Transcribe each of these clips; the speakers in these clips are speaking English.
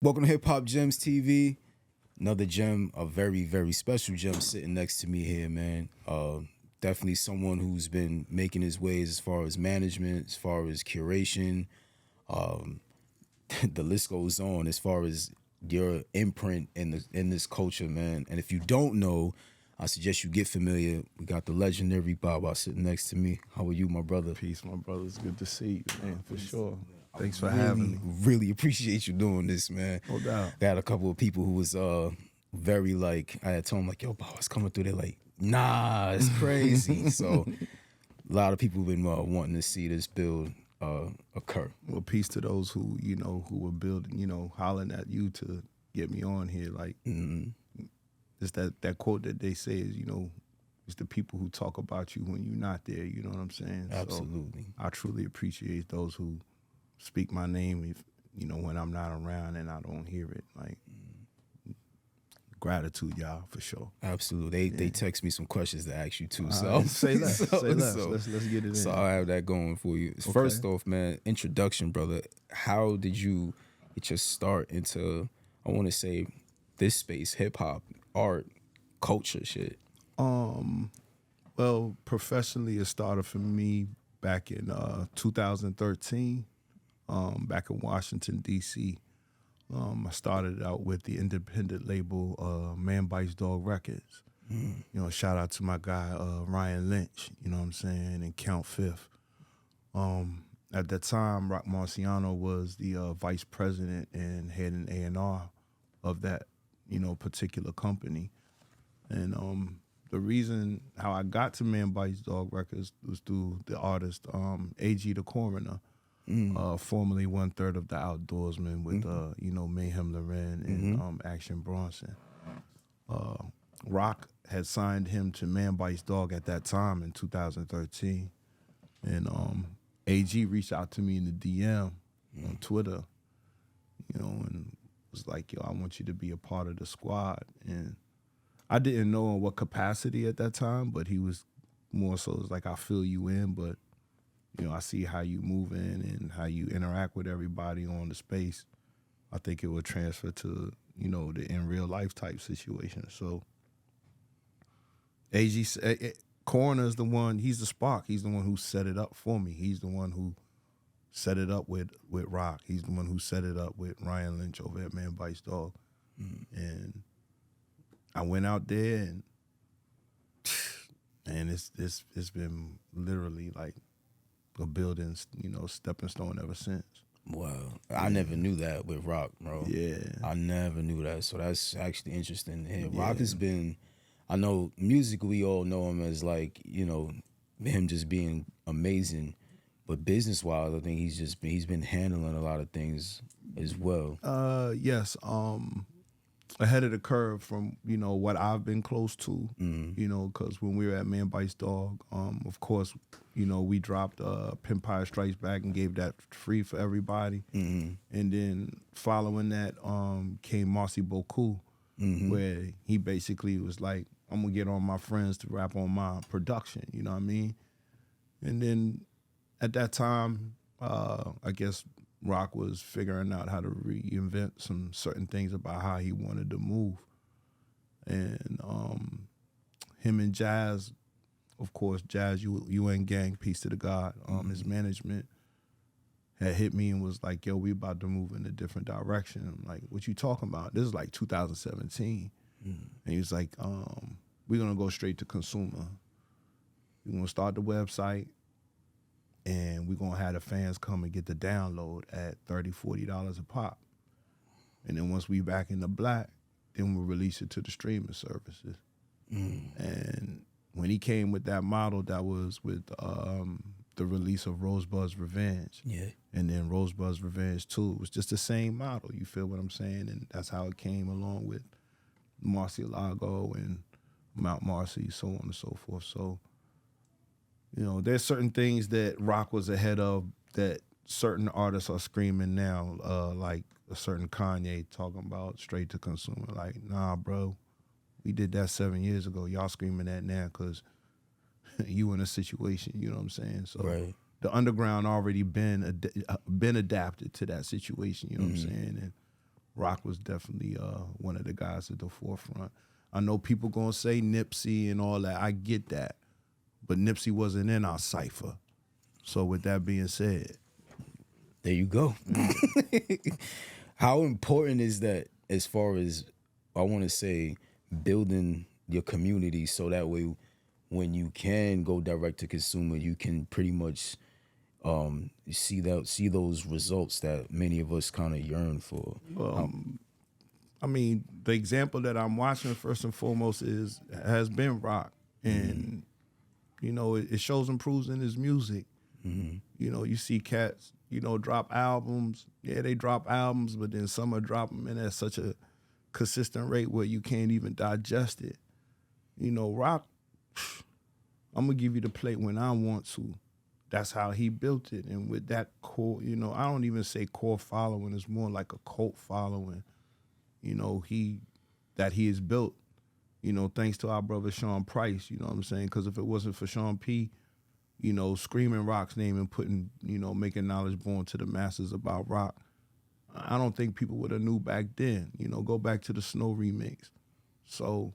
Welcome to Hip Hop Gems TV. Another gem, a very, very special gem sitting next to me here, man. Definitely someone who's been making his ways as far as management, as far as curation. Um, the list goes on as far as your imprint in this culture, man. And if you don't know, I suggest you get familiar. We got the legendary Baba sitting next to me. How are you, my brother? Peace, my brother. It's good to see you, man, for sure. Thanks for really, having me. Really appreciate you doing this, man. No doubt. Got a couple of people who was very like, I had told them like, yo, Baba's coming through. They're like, nah, it's crazy. So a lot of people have been wanting to see this build occur. Well, peace to those who, who were building, hollering at you to get me on here. Like, it's that quote that they say is, it's the people who talk about you when you're not there. You know what I'm saying? Absolutely. So I truly appreciate those who speak my name, if, when I'm not around and I don't hear it. Like, gratitude, y'all, for sure. Absolutely. They text me some questions to ask you too. Say less. Say less. Let's get it in. So I have that going for you. Okay. First off, man, introduction, brother. How did you get your start into, I want to say, this space, hip hop, art, culture shit? Well, professionally, it started for me back in 2013, back in Washington, D.C. I started out with the independent label Man Bites Dog Records. Shout out to my guy Ryan Lynch, you know what I'm saying, and Count Fifth. At that time, Roc Marciano was the vice president and head and A&R of that, particular company. And the reason how I got to Man Bites Dog Records was through the artist A.G. the Coroner, formerly 1/3 of the Outdoorsmen with Mayhem Loren and Action Bronson. Roc had signed him to Man Bites Dog at that time in 2013, and AG reached out to me in the DM on Twitter, and was like, "Yo, I want you to be a part of the squad." And I didn't know in what capacity at that time, but he was more so like, "I fill you in, but I see how you move in and how you interact with everybody on the space. I think it would transfer to, the in real life type situation." So AG Coroner is the one, he's the spark. He's the one who set it up for me. He's the one who set it up with Roc. He's the one who set it up with Ryan Lynch over at Man Bites Dog. And I went out there and it's been literally like a building, stepping stone ever since. Wow. I never knew that with Roc, bro. Yeah. I never knew that. So that's actually interesting to hear. Roc has been, I know musically we all know him as like, him just being amazing. But business wise, I think he's been handling a lot of things as well. Yes. Ahead of the curve from, what I've been close to, because when we were at Man Bites Dog, of course, we dropped Pimpire Strikes Back and gave that free for everybody. And then following that came Marcy Boku, where he basically was like, "I'm going to get on my friends to rap on my production," you know what I mean? And then at that time, I guess Roc was figuring out how to reinvent some certain things about how he wanted to move. And him and Jazz, of course, Jazz UN Gang, peace to the God, his management had hit me and was like, "Yo, we about to move in a different direction." I'm like, "What you talking about?" This is like 2017. And he was like, "We're going to go straight to consumer. We're going to start the website, and we're going to have the fans come and get the download at $30, $40 a pop. And then once we back in the black, then we'll release it to the streaming services." And when he came with that model, that was with the release of Rosebud's Revenge. Yeah. And then Rosebud's Revenge 2. It was just the same model, you feel what I'm saying? And that's how it came along with Marcialago and Mount Marcy, so on and so forth. So, there's certain things that Roc was ahead of that certain artists are screaming now, like a certain Kanye talking about straight to consumer. Like, nah, bro, we did that 7 years ago. Y'all screaming that now because you in a situation, you know what I'm saying? So Right. The underground already been adapted to that situation, you know what I'm saying? And Roc was definitely one of the guys at the forefront. I know people gonna say Nipsey and all that. I get that, but Nipsey wasn't in our cipher. So with that being said, There you go. How important is that as far as, I want to say, building your community so that way when you can go direct to consumer, you can pretty much see those results that many of us kind of yearn for. I mean, the example that I'm watching first and foremost has been Roc, and you know it shows and proves in his music. You know, you see cats, you know, drop albums. Yeah, they drop albums, but then some are drop them in at such a consistent rate where you can't even digest it. You know, Roc, I'm gonna give you the plate when I want to. That's how he built it, and with that core, you know, I don't even say core following. It's more like a cult following. You know, he has built. You know, thanks to our brother Sean Price. You know what I'm saying? Because if it wasn't for Sean P, you know, screaming Roc's name and putting, you know, making knowledge born to the masses about Roc, I don't think people would have knew back then. You know, go back to the Snow remix. So,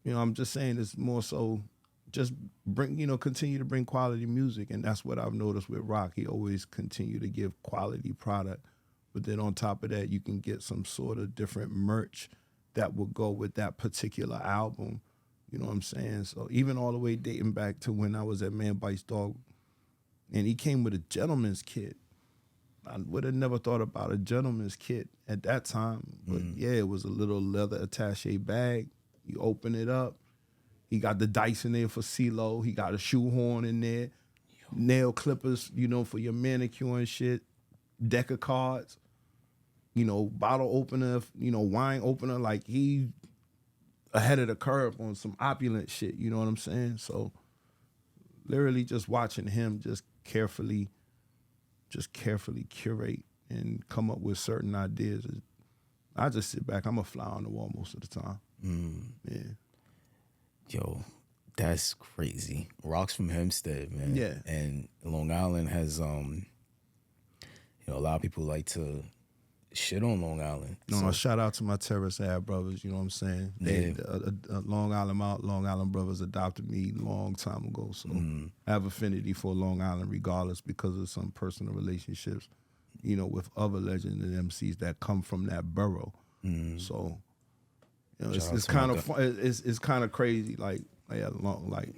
you know, I'm just saying it's more so just bring, you know, continue to bring quality music. And that's what I've noticed with Roc. He always continue to give quality product. But then on top of that, you can get some sort of different merch that will go with that particular album. You know what I'm saying? So even all the way dating back to when I was at Man Bites Dog, and he came with a gentleman's kit. I would have never thought about a gentleman's kit at that time. But yeah, it was a little leather attache bag. You open it up. He got the dice in there for CeeLo. He got a shoehorn in there. Nail clippers, you know, for your manicure and shit. Deck of cards. You know, bottle opener, you know, wine opener. Like he ahead of the curve on some opulent shit, you know what I'm saying? So literally just watching him just carefully curate and come up with certain ideas. I just sit back, I'm a fly on the wall most of the time. Yeah. Yo, that's crazy. Roc's from Hempstead, man. Yeah. And Long Island has, you know, a lot of people like to shit on Long Island. No, shout out to my Terrace Ave brothers, you know what I'm saying? They, Long Island brothers adopted me a long time ago, so I have affinity for Long Island regardless because of some personal relationships, you know, with other legends and MCs that come from that borough. So, you know, it's kind of fun. It's kind of crazy. Like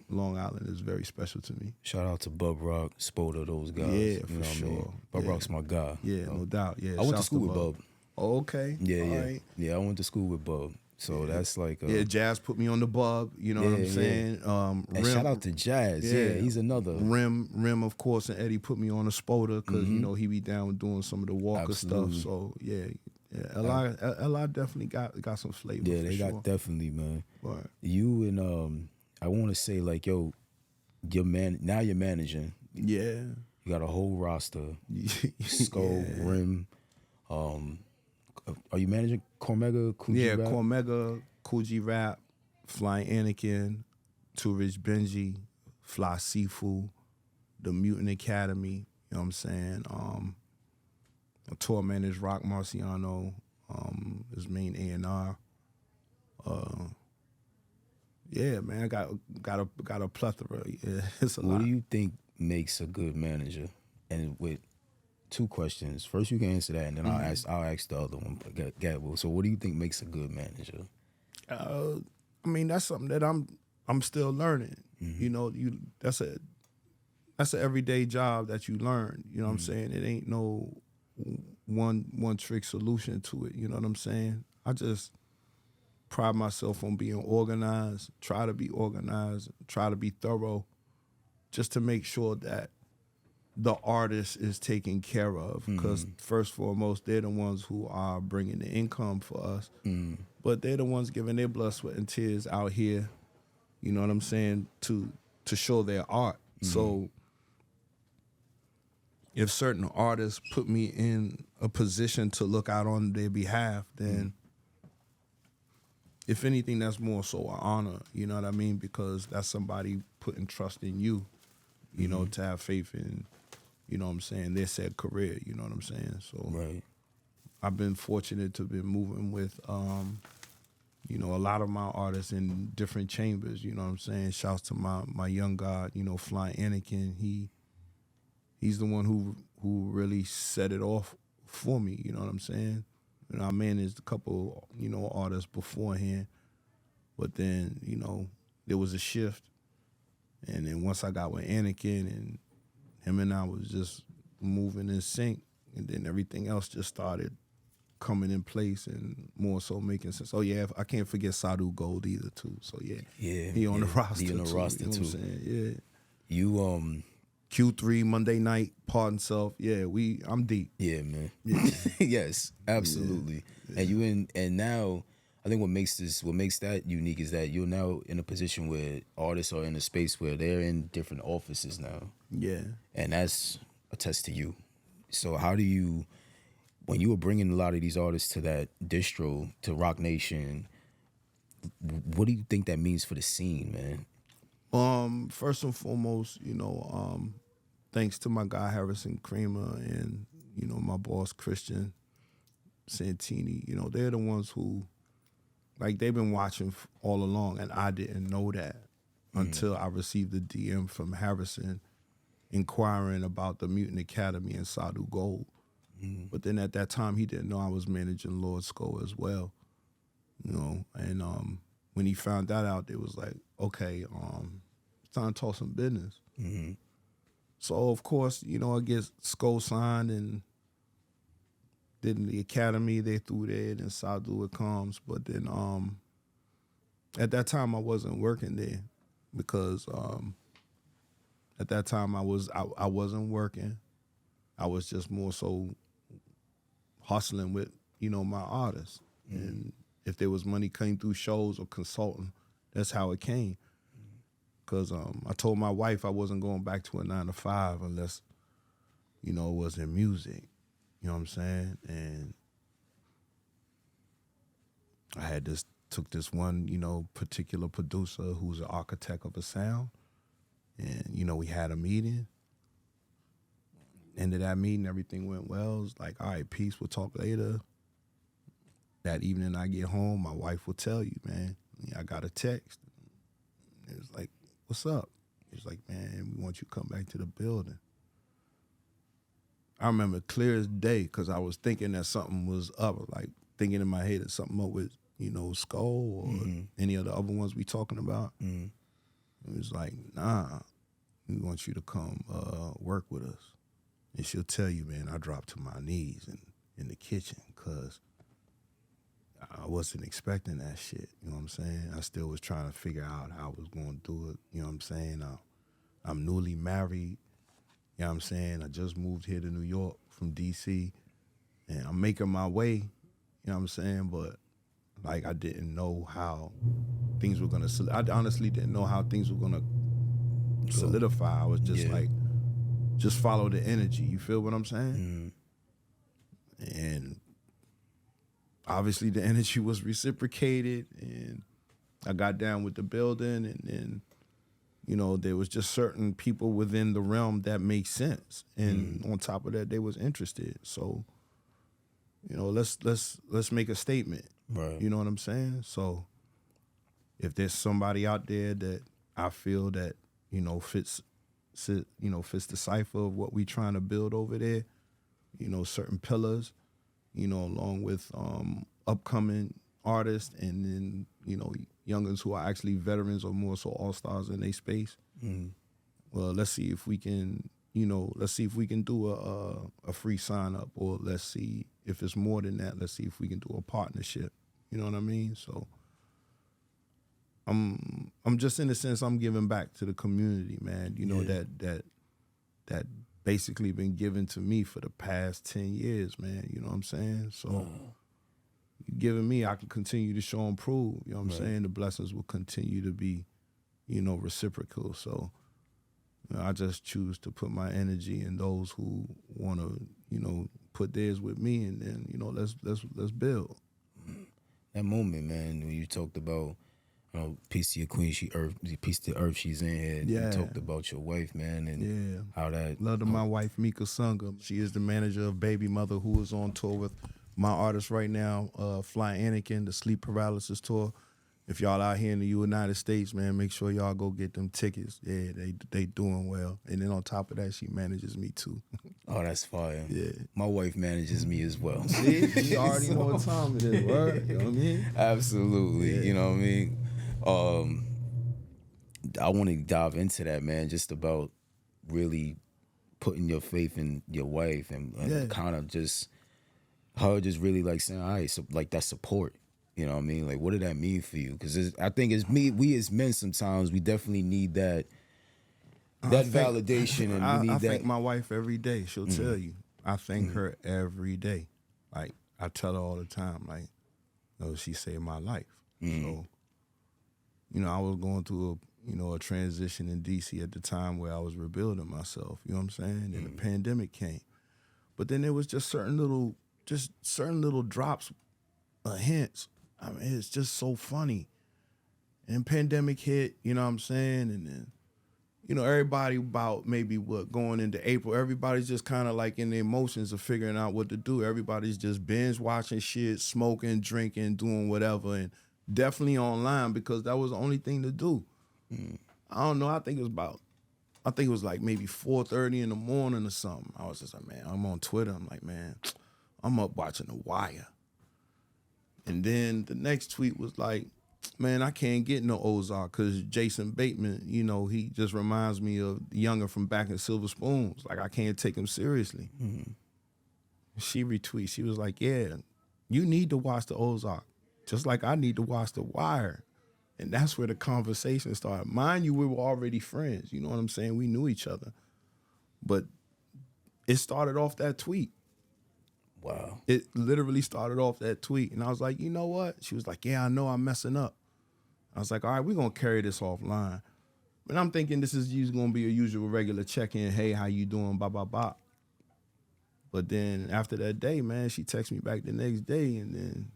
Long Island is very special to me. Shout out to Bub Rock, Spoda, those guys. Yeah, you know for what sure. I mean? Bub Rock's my guy. Yeah, no doubt. Yeah, I went to school with Bub. Oh, okay. Yeah, All yeah. right. Yeah, I went to school with Bub. So that's like Jazz put me on the Bub, you know what I'm saying? And shout out to Jazz. Yeah, he's another. Rim, of course, and Eddie put me on the Spoda because, you know, he be down doing some of the Walker stuff. So, yeah, LI definitely got some flavor. Yeah, they sure. got definitely, man. Right. You and I want to say like, yo, you're managing. Yeah. You got a whole roster. Skull, Rim. Are you managing Cormega, Coogee Rap? Cormega, Coogee Rap, Flying Anakin, Too Rich Benji, Fly Sifu, the Mutant Academy. You know what I'm saying? A tour manager, Roc Marciano, his main A&R. Yeah, man, I got a plethora. Yeah, it's a lot. What do you think makes a good manager? And with two questions. First, you can answer that, and then I'll ask the other one. So, what do you think makes a good manager? I mean, that's something that I'm still learning. You know, that's an everyday job that you learn. You know what I'm saying? It ain't no one trick solution to it. You know what I'm saying? I just pride myself on being organized, try to be organized, try to be thorough, just to make sure that the artist is taken care of. Because first and foremost, they're the ones who are bringing the income for us. But they're the ones giving their blood, sweat, and tears out here, you know what I'm saying, to show their art. So if certain artists put me in a position to look out on their behalf, then if anything, that's more so an honor, you know what I mean? Because that's somebody putting trust in you, you know, to have faith in, you know what I'm saying, their said career, you know what I'm saying? So Right. I've been fortunate to be moving with, you know, a lot of my artists in different chambers. You know what I'm saying? Shouts to my young god, you know, Flying Anakin. He's the one who really set it off for me. You know what I'm saying? And I managed a couple, you know, artists beforehand, but then, you know, there was a shift, and then once I got with Anakin, and him and I was just moving in sync, and then everything else just started coming in place and more so making sense. Oh yeah, I can't forget Sadhu Gold either too. So yeah, he on the roster. He on the too, roster you know too. What I'm saying? Yeah. You Q3 Monday night, Pardon Self. Yeah, I'm deep. Yeah, man. Yeah. Yes, absolutely. Yeah. And now I think what makes that unique is that you're now in a position where artists are in a space where they're in different offices now. Yeah. And that's a test to you. So how do you, when you were bringing a lot of these artists to that distro, to Roc Nation, what do you think that means for the scene, man? First and foremost, you know, thanks to my guy Harrison Kramer and, you know, my boss Christian Santini, you know, they're the ones who, like, they've been watching all along, and I didn't know that until I received a DM from Harrison inquiring about the Mutant Academy and Sadhu Gold. But then at that time, he didn't know I was managing Lord Skull as well, you know. And when he found that out, it was like, okay, it's time to talk some business. So, of course, you know, I get Skull signed, and then the Academy, they threw that, and Sadhu it comes. But then at that time, I wasn't working there because at that time, I wasn't working. I was just more so hustling with, you know, my artists. And if there was money coming through shows or consulting, that's how it came. Because I told my wife I wasn't going back to a 9-to-5 unless, you know, it was in music. You know what I'm saying? And I had took this one, you know, particular producer who's an architect of a sound. And, you know, we had a meeting. End of that meeting, everything went well. It was like, all right, peace, we'll talk later. That evening I get home, my wife will tell you, man, I got a text. It was like, what's up? He was like, man, we want you to come back to the building. I remember clear as day because I was thinking that something was up, like thinking in my head that something up with, you know, Skull or any of the other ones we talking about. It was like, nah, we want you to come work with us. And she'll tell you, man, I dropped to my knees in the kitchen because I wasn't expecting that shit. You know what I'm saying? I still was trying to figure out how I was going to do it. You know what I'm saying? I'm newly married. You know what I'm saying? I just moved here to New York from D.C. and I'm making my way. You know what I'm saying? But, like, I didn't know how things were going to, I honestly didn't know how things were going to solidify. I was just like, just follow the energy. You feel what I'm saying? And obviously the energy was reciprocated, and I got down with the building, and then, you know, there was just certain people within the realm that make sense. And on top of that, they was interested. So, you know, let's make a statement. Right. You know what I'm saying? So if there's somebody out there that I feel that, you know, fits the cipher of what we trying to build over there, you know, certain pillars, you know, along with upcoming artists, and then, you know, youngins who are actually veterans or more so all-stars in their space. Well, let's see if we can, you know, do a free sign-up, or let's see if it's more than that. Let's see if we can do a partnership. You know what I mean? So I'm just, in a sense, I'm giving back to the community, man. You know, that basically been given to me for the past 10 years, man. You know what I'm saying? So you giving me, I can continue to show and prove. You know what I'm saying? The blessings will continue to be, you know, reciprocal. So, you know, I just choose to put my energy in those who want to, you know, put theirs with me, and then, you know, let's build. That moment, man, when you talked about, you know, peace to your queen, peace to the earth she's in here. Yeah. You talked about your wife, man, and how that. Love to my wife, Mika Sunga. She is the manager of Baby Mother, who is on tour with my artist right now, Fly Anakin, the Sleep Paralysis Tour. If y'all out here in the United States, man, make sure y'all go get them tickets. Yeah, they doing well. And then on top of that, she manages me too. Oh, that's fire. Yeah. My wife manages me as well. See, you already know what time it is, word. You know what I mean? Absolutely. Yeah. You know what I mean? I want to dive into that, man, just about really putting your faith in your wife and Yeah. kind of just her just really like saying, all right, so like that support. You know what I mean? Like, what did that mean for you? Because I think we as men sometimes we definitely need that validation, and we need I that. thank my wife every day. She'll tell you. I thank her every day. Like I tell her all the time. Like, she saved my life. So, I was going through a transition in DC at the time where I was rebuilding myself. You know what I'm saying? And the pandemic came, but then there was just certain little drops, hints. I mean, it's just so funny. And pandemic hit, you know what I'm saying? And then, everybody about maybe going into April, everybody's just kind of like in the emotions of figuring out what to do. Everybody's just binge watching shit, smoking, drinking, doing whatever, and definitely online because that was the only thing to do. I don't know. I think it was like maybe 4:30 in the morning or something. I was just like, man, I'm on Twitter. I'm like, man, I'm up watching The Wire. And then the next tweet was like, man, I can't get no Ozark because Jason Bateman, he just reminds me of the younger from back in Silver Spoons. Like, I can't take him seriously. She retweets. She was like, yeah, you need to watch the Ozark, just like I need to watch The Wire. And that's where the conversation started. Mind you, we were already friends. You know what I'm saying? We knew each other. But it started off that tweet. Wow. It literally started off that tweet. And I was like, you know what? She was like, yeah, I know I'm messing up. I was like, all right, we're going to carry this offline. And I'm thinking this is going to be a usual regular check-in. Hey, how you doing? Blah, blah, blah. But then after that day, man, she texted me back the next day. And then,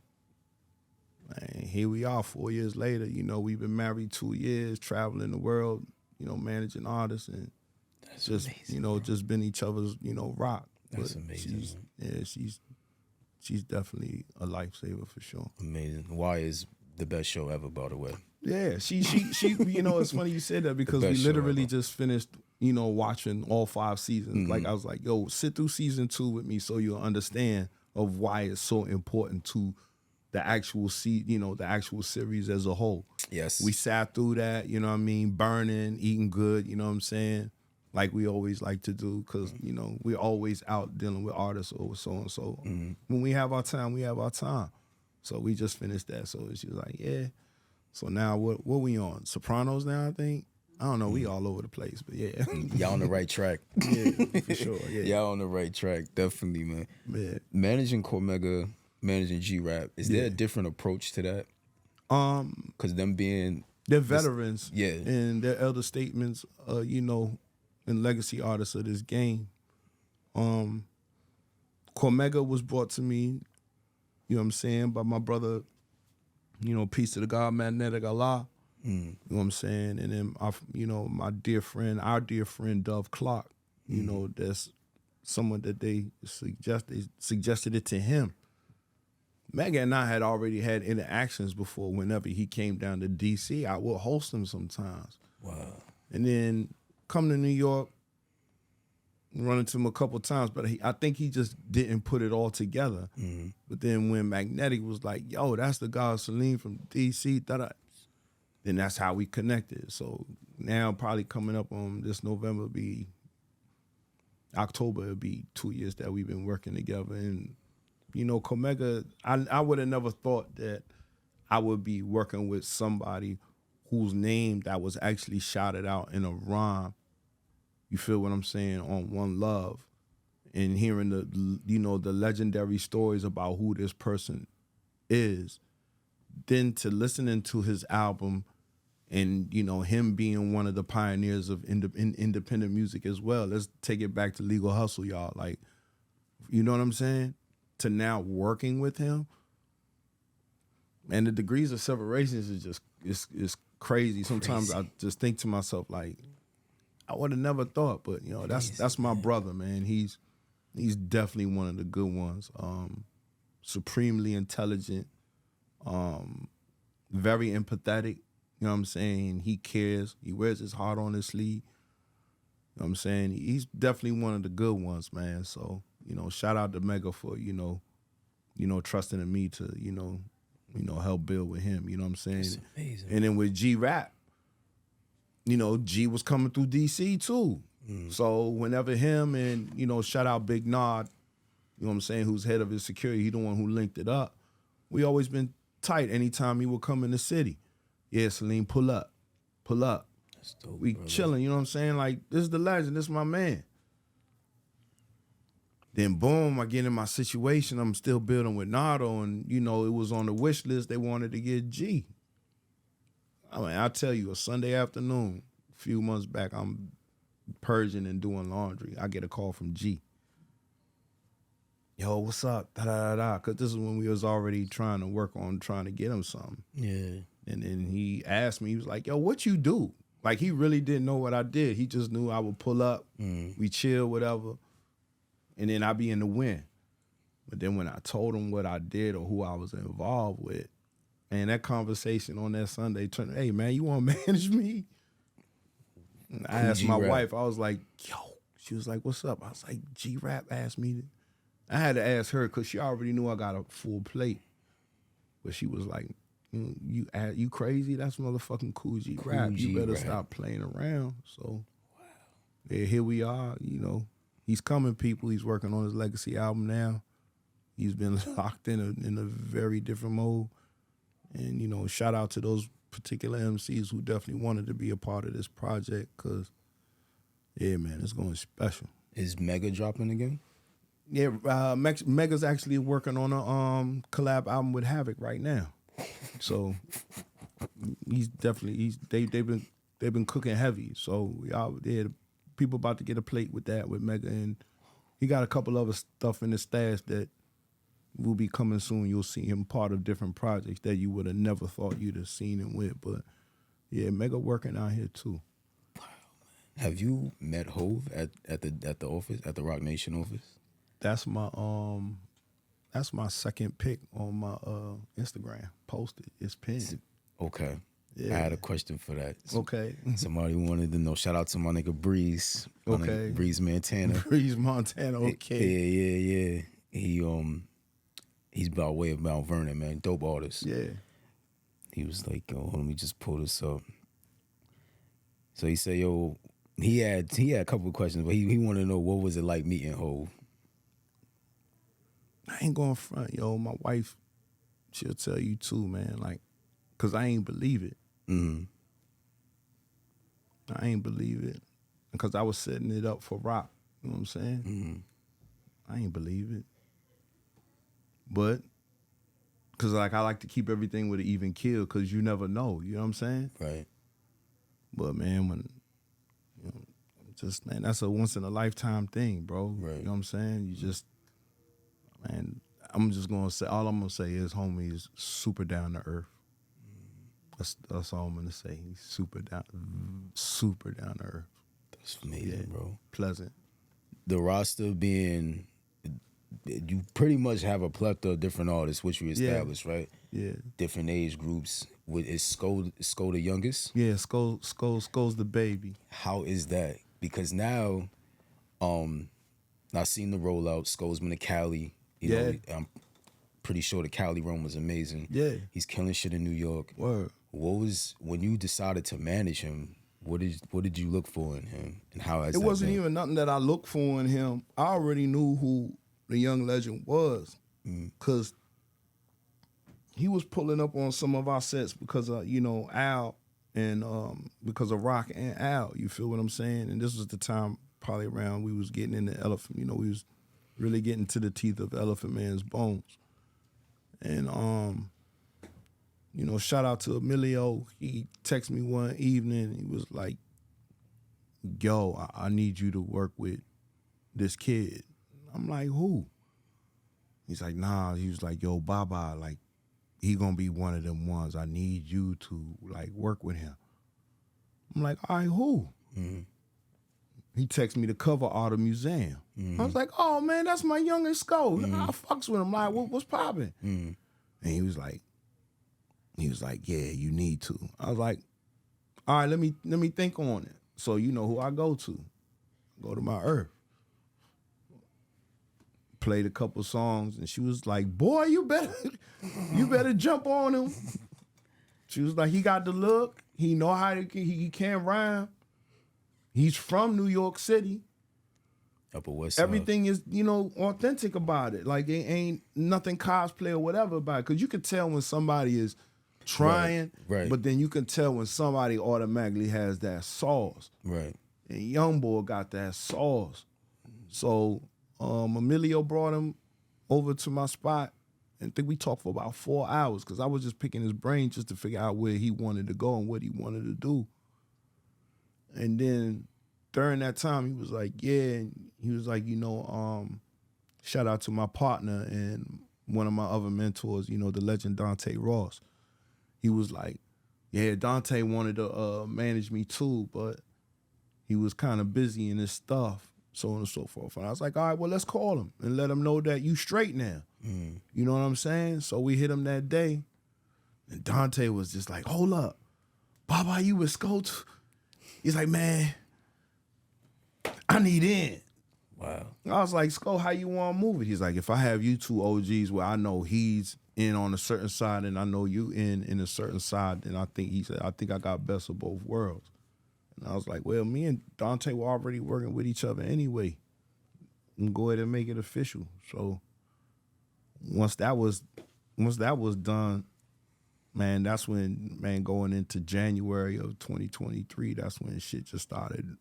man, here we are 4 years later. We've been married 2 years, traveling the world, managing artists. And That's just, amazing, just been each other's, rock. That's But amazing. She's definitely a lifesaver for sure. Amazing. Why is the best show ever, by the way? Yeah, she it's funny you said that because we best show literally ever. just finished, watching all 5 seasons. Like I was like, yo, sit through season 2 with me so you'll understand of why it's so important to the actual the actual series as a whole. Yes. We sat through that, you know what I mean, burning, eating good, you know what I'm saying? Like we always like to do because, we're always out dealing with artists or so and so. When we have our time, we have our time. So we just finished that. So she was like, yeah. So now what we on? Sopranos now, I think? I don't know. We all over the place, but yeah. Y'all on the right track. Yeah, for sure. Yeah. Y'all on the right track. Definitely, man. Yeah. Managing Cormega, managing G-Rap, is there a different approach to that? Because them being... They're veterans. Yeah. And they're elder statements, and legacy artists of this game. Cormega was brought to me, you know what I'm saying, by my brother, peace to the God, Magnetic Allah. You know what I'm saying? And then, my dear friend, our dear friend, Dove Clark, that's someone that they suggested it to him. Mega and I had already had interactions before. Whenever he came down to D.C., I would host him sometimes. Wow. And then come to New York, run into him a couple times, but I think he just didn't put it all together. But then when Magnetic was like, yo, that's the guy Saleem from D.C., then that's how we connected. So now probably coming up on this November, October, it'll be 2 years that we've been working together. And, Cormega, I would have never thought that I would be working with somebody whose name that was actually shouted out in a rhyme. You feel what I'm saying? On One Love, and hearing the legendary stories about who this person is, then to listening to his album, and him being one of the pioneers of independent music as well. Let's take it back to Legal Hustle, y'all. Like, you know what I'm saying? To now working with him, and the degrees of separations is just it's crazy. Sometimes I just think to myself like, I would have never thought, but that's my brother, man. He's definitely one of the good ones. supremely intelligent, very empathetic. You know what I'm saying? He cares. He wears his heart on his sleeve. You know what I'm saying? He's definitely one of the good ones, man. So, shout out to Mega for, trusting in me to, help build with him. You know what I'm saying? That's amazing. And then with G-Rap, G was coming through DC too. So whenever him and, shout out Big Nod, you know what I'm saying, who's head of his security, he the one who linked it up. We always been tight anytime he would come in the city. Yeah, Saleem, pull up. That's dope, We brother. chilling, you know what I'm saying? Like, this is the legend, this is my man. Then boom, I get in my situation, I'm still building with Nardo, and it was on the wish list, they wanted to get G. I mean, I tell you, a Sunday afternoon, a few months back, I'm purging and doing laundry. I get a call from G. Yo, what's up? Da-da-da-da. Because this is when we was already trying to get him something. Yeah. And then he asked me, he was like, yo, what you do? Like, he really didn't know what I did. He just knew I would pull up, we chill, whatever, and then I'd be in the wind. But then when I told him what I did or who I was involved with, and that conversation on that Sunday turned, hey, man, you want to manage me? And I asked my wife, I was like, yo. She was like, what's up? I was like, G-Rap asked me. I had to ask her because she already knew I got a full plate. But she was like, you crazy? That's motherfucking Cool G-Rap. You better stop playing around. So, yeah, here we are. He's coming, people. He's working on his legacy album now. He's been locked in a very different mode. And, shout out to those particular MCs who definitely wanted to be a part of this project because, yeah, man, it's going special. Is Mega dropping again? Yeah, Mega's actually working on a collab album with Havoc right now. So he's definitely they've been cooking heavy. So people about to get a plate with Mega, and he got a couple other stuff in the stash that will be coming soon. You'll see him part of different projects that you would have never thought you'd have seen him with. But yeah, Mega working out here too. Have you met Hove at the office, at the Roc Nation office? That's my second pick on my Instagram. Posted. It's pinned. Okay. Yeah. I had a question for that. Okay. Somebody wanted to know. Shout out to my nigga Breeze. Okay. Breeze Montana. Breeze Montana. Okay. Yeah. He's by way of Mount Vernon, man. Dope artist. Yeah. He was like, yo, let me just pull this up. So he said, yo, he had a couple of questions, but he wanted to know what was it like meeting Hove. I ain't going front, yo. My wife, she'll tell you too, man. Like, cause I ain't believe it. I ain't believe it. Because I was setting it up for Roc. You know what I'm saying? I ain't believe it. But, because like I like to keep everything with an even keel because you never know. You know what I'm saying? Right. But, man, man, that's a once-in-a-lifetime thing, bro. Right. You know what I'm saying? You just, man, I'm just going to say, all I'm going to say is homie is super down to earth. That's all I'm going to say. He's super down to earth. That's amazing, bro. Pleasant. The roster being, you pretty much have a plethora of different artists, which we established, right? Yeah. Different Different age groups. Is Sko the youngest? Yeah, Sko's the baby. How is that? Because now, I seen the rollout. Sko's been to Cali. You know, I'm pretty sure the Cali run was amazing. Yeah. He's killing shit in New York. Word. What was, when you decided to manage him, what did you look for in him, and how has It that wasn't been? even nothing that I looked for in him. I already knew who the young legend was, because he was pulling up on some of our sets because of, Al, and because of Roc and Al. You feel what I'm saying? And this was the time probably around we was getting into Elephant. We was really getting to the teeth of Elephant Man's bones. And shout out to Emilio. He texted me one evening. He was like, yo, I need you to work with this kid. I'm like, who? He's like, nah. He was like, yo, Baba, like, he gonna be one of them ones. I need you to, like, work with him. I'm like, all right, who? he texted me the cover art of Museum. I was like, oh man, that's my youngest Sko. I fucks with him. Like, what's popping? And he was like, yeah, you need to. I was like, all right, let me think on it. So you know who I go to. Go to my Earth. Played a couple songs, and she was like, boy, you better jump on him. She was like, he got the look. He know how he can rhyme. He's from New York City. Upper West Side. Everything is, authentic about it. Like, it ain't nothing cosplay or whatever about it. Because you can tell when somebody is trying, right. But then you can tell when somebody automatically has that sauce. Right. And Young Boy got that sauce. So Emilio brought him over to my spot, and I think we talked for about 4 hours because I was just picking his brain just to figure out where he wanted to go and what he wanted to do. And then during that time, he was like, yeah, and he was like, shout out to my partner and one of my other mentors, the legend Dante Ross. He was like, yeah, Dante wanted to manage me too, but he was kind of busy in his stuff, so on and so forth. And I was like, all right, well, let's call him and let him know that you straight now. You know what I'm saying? So we hit him that day, and Dante was just like, hold up, Baba, you with Sko? He's like, man, I need in. Wow. I was like, Sko, how you want to move it? He's like, if I have you two OGs where I know he's in on a certain side and I know you in a certain side, then I think I got best of both worlds. And I was like, well, me and Dante were already working with each other anyway. And go ahead and make it official. So once that was done, man, that's when, going into January of 2023, that's when shit just started.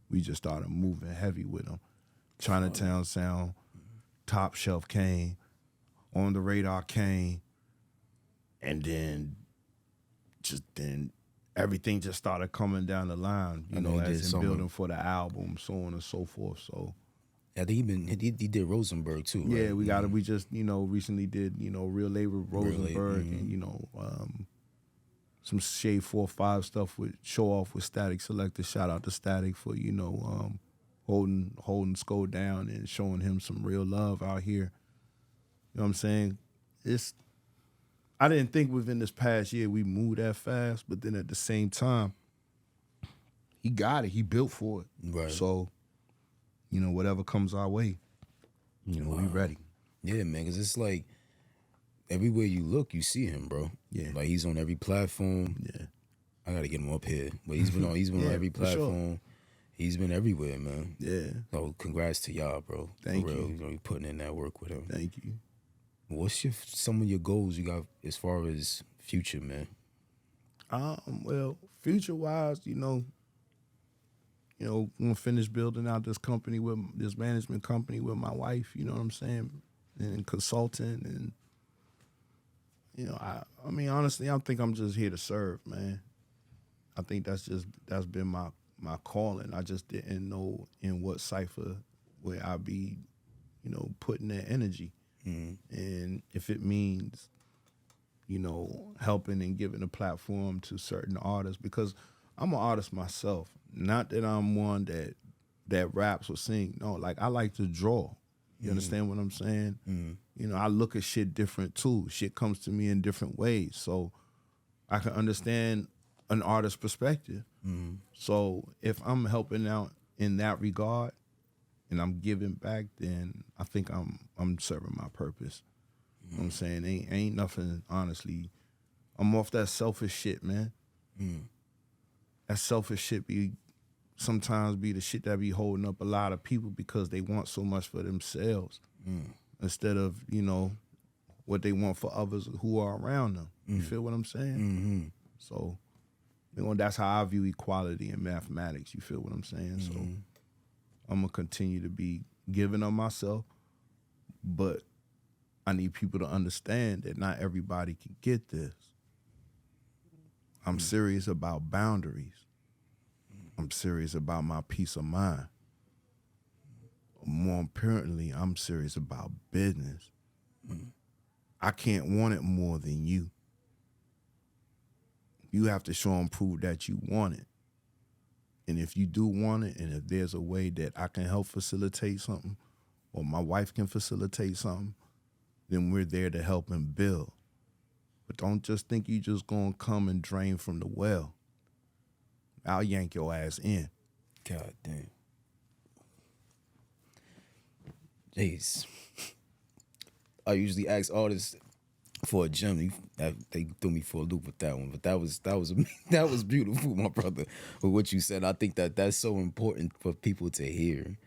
We just started moving heavy with them. Chinatown Sound, Top Shelf came, On the Radar came, and then everything just started coming down the line, as in building for the album, so on and so forth. So I think he did Rosenberg too, right? Yeah, we just recently did Real Labor Rosenberg and some Shade 4-5 stuff with Show Off with Static Selector. Shout out to Static for holding Sko down and showing him some real love out here. You know what I'm saying? I didn't think within this past year we moved that fast, but then at the same time, he got it. He built for it. Right. So, whatever comes our way, we ready. Yeah, man, because it's like everywhere you look, you see him, bro. Yeah. Like he's on every platform. Yeah. I gotta get him up here. But he's been on on every platform. Sure. He's been everywhere, man. Yeah. So congrats to y'all, bro. Thank For real. you. You're putting in that work with him. Thank you. What's some of your goals you got as far as future, man? Well, future wise, I'm gonna finish building out this company with this management company with my wife, you know what I'm saying? And consulting and I mean honestly, I think I'm just here to serve, man. I think that's been my calling. I just didn't know in what cipher where I'd be, putting that energy. And if it means, helping and giving a platform to certain artists, because I'm an artist myself. Not that I'm one that raps or sing. No, like I like to draw. You understand what I'm saying? I look at shit different too. Shit comes to me in different ways. So I can understand an artist's perspective. So if I'm helping out in that regard and I'm giving back, then I think I'm serving my purpose. You know what I'm saying? Ain't nothing, honestly. I'm off that selfish shit, man. That selfish shit sometimes be the shit that be holding up a lot of people because they want so much for themselves instead of, what they want for others who are around them. You feel what I'm saying? So, that's how I view equality in mathematics. You feel what I'm saying? So I'm going to continue to be giving of myself, but I need people to understand that not everybody can get this. I'm serious about boundaries. I'm serious about my peace of mind. More importantly, I'm serious about business. I can't want it more than you. You have to show and prove that you want it. And if you do want it, and if there's a way that I can help facilitate something, or my wife can facilitate something, then we're there to help and build. But don't just think you just gonna come and drain from the well. I'll yank your ass in. God damn. Jeez. I usually ask artists for a gem. They threw me for a loop with that one, but that was that was beautiful, my brother. With what you said, I think that's so important for people to hear,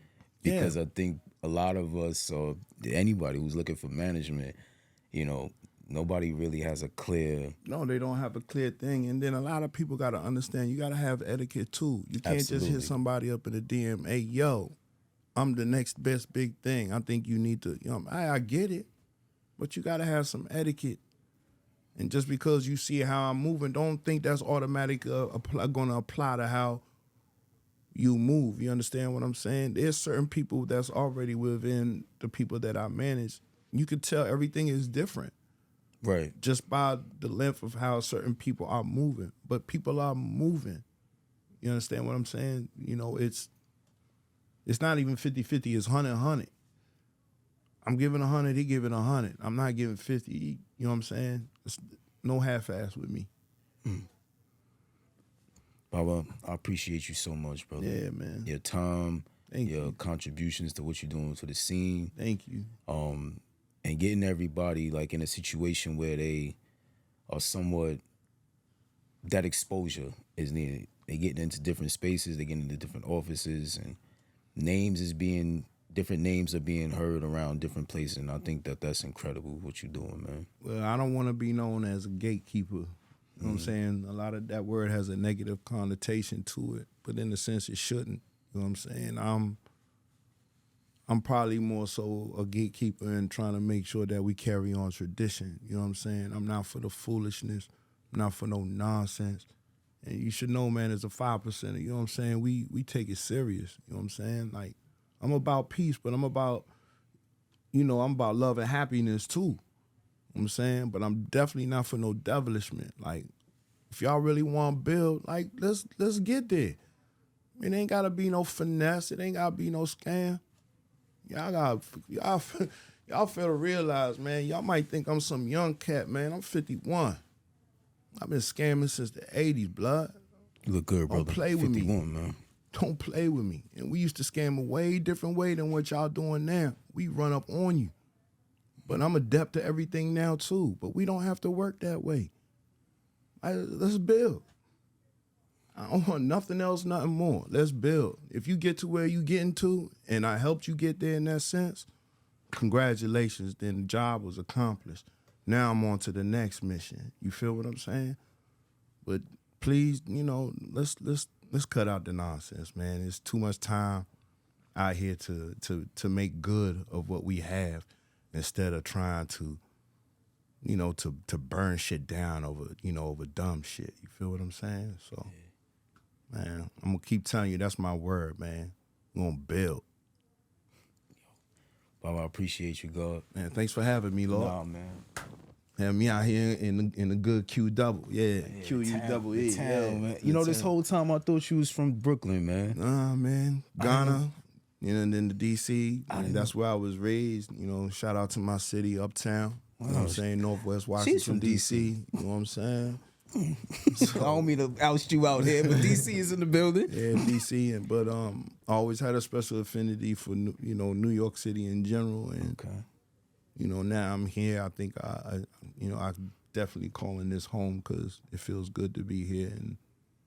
because I think a lot of us, or anybody who's looking for management, you know, nobody really has a clear. No, they don't have a clear thing, and then a lot of people got to understand you got to have etiquette too. You can't just hit somebody up in the DM, hey, yo, I'm the next best big thing. I think you need to, I get it, but you got to have some etiquette. And just because you see how I'm moving, don't think that's automatic going to apply to how you move. You understand what I'm saying? There's certain people that's already within the people that I manage. You could tell everything is different. Right. Just by the length of how certain people are moving. But people are moving. You understand what I'm saying? It's not even 50-50, it's 100-100. I'm giving 100, he giving 100. I'm not giving 50. You know what I'm saying? It's no half-ass with me. Baba, I appreciate you so much, brother. Yeah, man. Your time, Thank your you. contributions to what you're doing to the scene. Thank you. And getting everybody like in a situation where they are somewhat, that exposure is needed. They getting into different spaces, they getting into different offices, and different names are being heard around different places, and I think that's incredible what you're doing, man. Well, I don't want to be known as a gatekeeper. You know what I'm saying? A lot of that word has a negative connotation to it, but in a sense it shouldn't. You know what I'm saying? I'm probably more so a gatekeeper and trying to make sure that we carry on tradition. You know what I'm saying? I'm not for the foolishness. I'm not for no nonsense. And you should know, man, as a 5%, you know what I'm saying? We take it serious. You know what I'm saying? Like, I'm about peace, but I'm about love and happiness too. You know what I'm saying? But I'm definitely not for no devilishment. Like, if y'all really want to build, like, let's get there. It ain't gotta be no finesse. It ain't gotta be no scam. Y'all fail to realize, man, y'all might think I'm some young cat, man. I'm 51. I've been scamming since the 80s, blood. You look good, brother. Don't play with 51, me. man. Don't play with me. And we used to scam a way different way than what y'all doing now. We run up on you. But I'm adept to everything now too. But we don't have to work that way. Let's build. I don't want nothing else, nothing more. Let's build. If you get to where you getting to, and I helped you get there in that sense, congratulations. Then the job was accomplished. Now I'm on to the next mission. You feel what I'm saying? But please, let's cut out the nonsense, man. There's too much time out here to make good of what we have, instead of trying to burn shit down over dumb shit. You feel what I'm saying? So, man, I'm gonna keep telling you, that's my word, man. We're gonna build. Bob, I appreciate you, God. Man, thanks for having me, Lord. Nah, man. Have me out here in the good Q double. Yeah, QU double E. Man. You know, this whole time I thought you was from Brooklyn, man. Nah, man. Ghana, and then the DC. That's where I was raised. Shout out to my city, Uptown. You know what I'm saying? Northwest Washington, DC. You know what I'm saying? So, I don't mean to oust you out here, but DC is in the building. Yeah, DC. But I always had a special affinity for, New York City in general. And, now I'm here. I think I definitely calling this home because it feels good to be here. And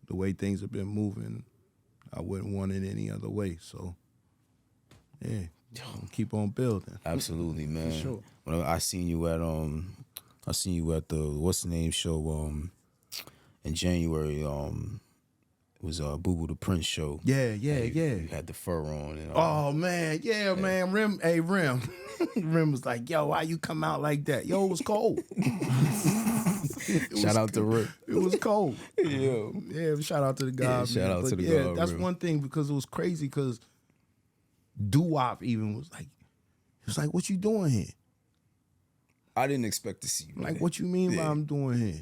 the way things have been moving, I wouldn't want it any other way. So, yeah, keep on building. Absolutely, man. For sure. When I seen you at the what's the name show in January. It was Boo Boo the Prince show. Yeah. You had the fur on. And, oh man, man. Rim, Rim was like, yo, why you come out like that? Yo, it was cold. Shout out to Rick. It was cold. Yeah. Shout out to the guy. Shout out to the guy. That's one thing, because it was crazy. Because Doo-Wop even was like, what you doing here? I didn't expect to see you. Like, what you mean by I'm doing here?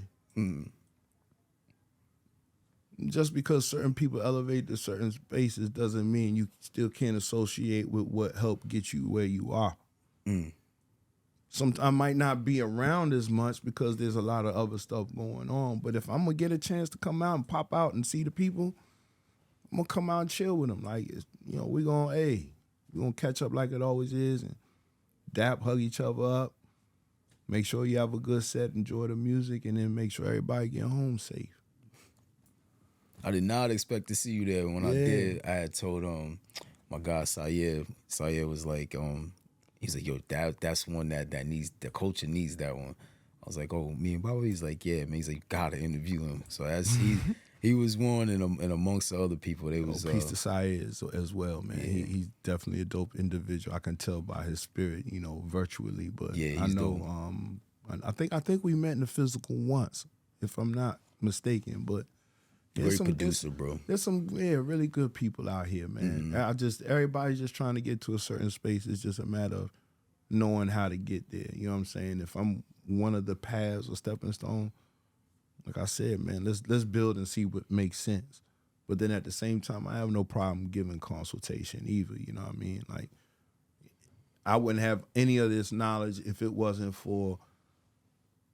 just because certain people elevate to certain spaces doesn't mean you still can't associate with what helped get you where you are. I might not be around as much because there's a lot of other stuff going on. But if I'm gonna get a chance to come out and pop out and see the people, I'm gonna come out and chill with them. Like, we're gonna catch up like it always is and dap, hug each other up, make sure you have a good set, enjoy the music, and then make sure everybody get home safe. I did not expect to see you there. When I did, I had told my guy Sayed. Sayed was like, he's like, yo, that's one that needs, the culture needs that one. I was like, oh, me and Bobby. He's like, yeah, man. He's like, gotta interview him. So as he was one, and amongst the other people, they was peace to Sayed as well, man. Yeah. He's definitely a dope individual. I can tell by his spirit, virtually. But yeah, I know, dope. I think we met in the physical once, if I'm not mistaken. But great producer, bro. There's some really good people out here, man. Everybody's just trying to get to a certain space. It's just a matter of knowing how to get there. You know what I'm saying? If I'm one of the paths or stepping stone, like I said, man, let's build and see what makes sense. But then at the same time, I have no problem giving consultation either. You know what I mean? Like, I wouldn't have any of this knowledge if it wasn't for,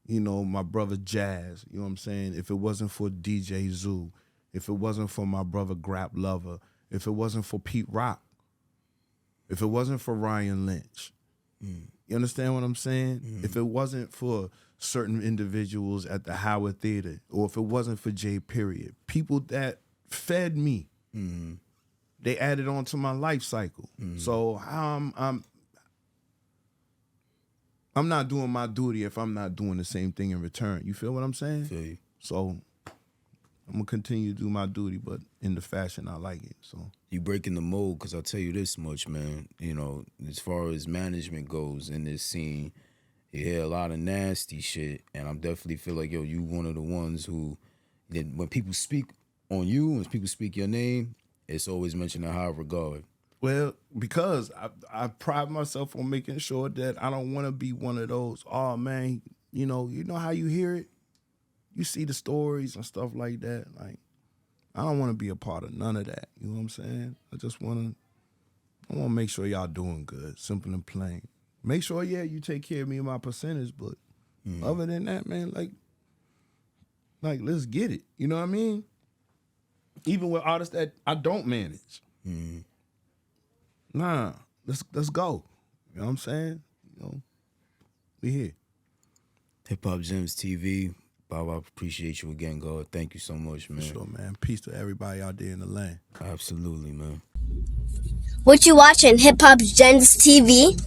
my brother Jazz. You know what I'm saying? If it wasn't for DJ Zoo, if it wasn't for my brother Grap Lover, if it wasn't for Pete Rock, if it wasn't for Ryan Lynch. You understand what I'm saying? If it wasn't for certain individuals at the Howard Theater, or if it wasn't for J. Period, people that fed me, they added on to my life cycle. So I'm not doing my duty if I'm not doing the same thing in return. You feel what I'm saying? Feel you. So I'm gonna continue to do my duty, but in the fashion I like it. So you breaking the mold, because I'll tell you this much, man. As far as management goes in this scene, you hear a lot of nasty shit, and I definitely feel like, yo, you one of the ones who, when people speak on you, when people speak your name, it's always mentioned in high regard. Well, because I pride myself on making sure that I don't want to be one of those, oh man, you know how you hear it? You see the stories and stuff like that. Like, I don't want to be a part of none of that. You know what I'm saying? I want to make sure y'all doing good, simple and plain. Make sure, you take care of me and my percentage, but other than that, man, like let's get it. You know what I mean? Even with artists that I don't manage. Nah, let's go. You know what I'm saying? We here. Hip Hop Gems TV. Bob, I appreciate you again, God. Thank you so much, man. For sure, man. Peace to everybody out there in the land. Absolutely, man. What you watching, Hip Hop Gems TV?